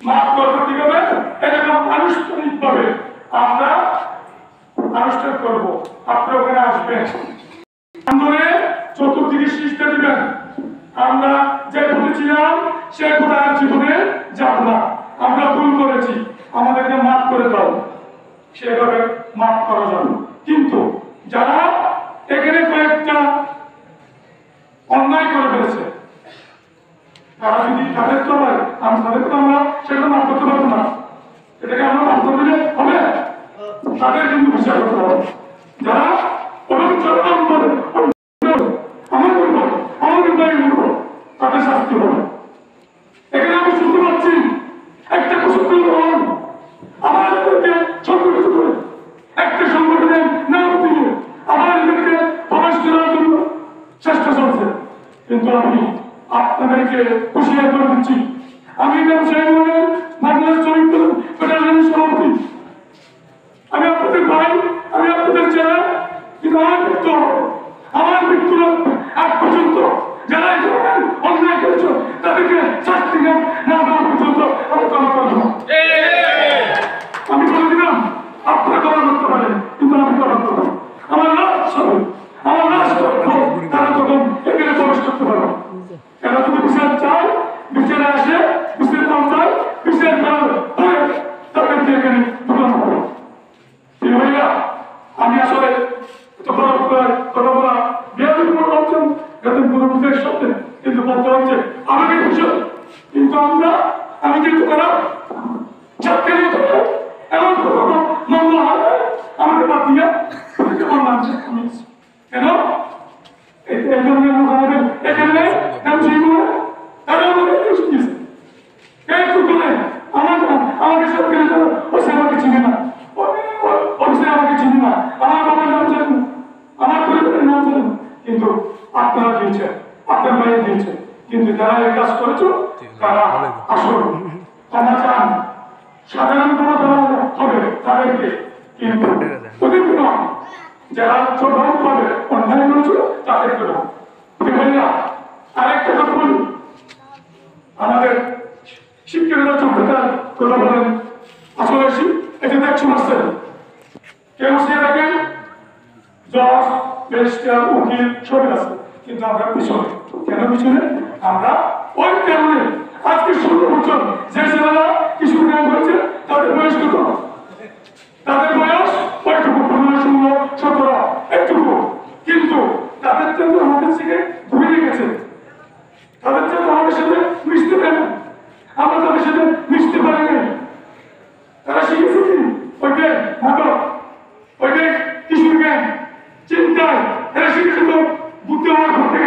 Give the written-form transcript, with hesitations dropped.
মাফ করতে কিভাবে এরকম আনুষ্ঠানিকভাবে আমরা আনুষ্ঠান করব। আপনি ওখানে আসবেন, আমরা চতুর্দিকে সৃষ্টি দিবেন। আমরা যে বলেছিলাম সে কথা আর জীবনে যাব না। আমরা ভুল করেছি, আমাদেরকে মাফ করে দাও, সেভাবে মাফ করা যাবে। কিন্তু যারা এখানে কয়েকটা অন্যায় করে ফেলেছে, তারা যদি তাদের তো তাদেরকে আমরা সেটা মাফ করতে পারবো না। এটাকে আমরা মাফ করে দিলে হবে? তাদের কিন্তু বিচার করতে হবে। যারা তাদের শাস্তি হবে। এখানে আমি শুনতে পাচ্ছি একটা কুসুম আমাদেরকে সংগঠিত করে একটা সংগঠনের নাম দিয়ে আমাদেরকে প্রবেশ করার জন্য চেষ্টা চলছে। কিন্তু আমি আপনাদেরকে হুঁশিয়ার করে দিচ্ছি, আমি বাংলাদেশ শ্রমিক ফেডারেশনের সভাপতি, আমি আপনাদের ভাই, আমি আপনাদের ছেলে। কিন্তু আমার মৃত্যু হবে, আমার মৃত্যুর আগ পর্যন্ত যারা এই ধরনের অন্যায় করেছে তাদেরকে শাস্তি না দেওয়া পর্যন্ত আমি ক্ষমা করবো না। আমি বলে দিলাম, আপনারা ক্ষমা করতে পারেন, কিন্তু আমি ক্ষমা করবো। আমার লাশ হবে, আমার লাশ তারা তখন এখানে প্রবেশ করতে পারবে। এরা যদি বিচার চায়, বিচারে আসে, বিচার নাম চায়, বিচার করার পরে তাদেরকে এখানে ঢুকানো হবে। ভাইয়া, আমি আসলে কথা বলা সাথে কিন্তু বলতে হচ্ছে আমাকে বিষয়। কিন্তু আমি কিন্তু খারাপ এমন মামলা হবে আমাকে বাদ দিয়ে আমার নাম কেন এই ধরনের লোক আমাদের এখানে নেই। নাম সেই তারা আমাকে দিয়েছে একটু করে আমাকে সব কেন ওসে আমাকে চিনে না, ওসে আমাকে চিনে না, আমার বাবার নাম জানেন না, আমার পরিবারের নাম জানেন না। কিন্তু আপনারা দিয়েছেন, আপনার ভাইয়ে দিয়েছেন। কিন্তু যারা এই কাজ করেছো তারা আসল ক্ষমা চান, সাধারণ ক্ষমা দেওয়া হবে তাদেরকে। কিন্তু ওদেরকে নয়, যারা ছোট হবে অন্যায় করেছিল তাদেরকে নয়। আরেকটা কথা বলি, আমাদের শিক্ষকেরা যোগ্যতার কথা বলেন। আসলে এটা দেখছেন আসছেন কেউ সে দেখেন জজ, ব্যারিস্টার, উকিল সবই আছে, কিন্তু আমরা পিছনে। কেন পিছনে? আমরা ওই কারণে আজকে 16 বছর যে ছেলেরা কিশোর গ্যাং হয়েছে তাদের বয়স কত? তাদের বয়স ওইটুকু 15, 16, 17 একটুকু। কিন্তু তাদের জন্য আমাদের থেকে দূরে গেছে, তাদের জন্য আমাদের সাথে মিশতে পারে না, আমরা তাদের সাথে মিশতে পারি নাই। তারা শিখেছে কি ওইটাই মাদক, ওইটাই কিশোর গ্যাং চিন্তায় এরা শিখেছে তো বুদ্ধি হওয়ার পর থেকে।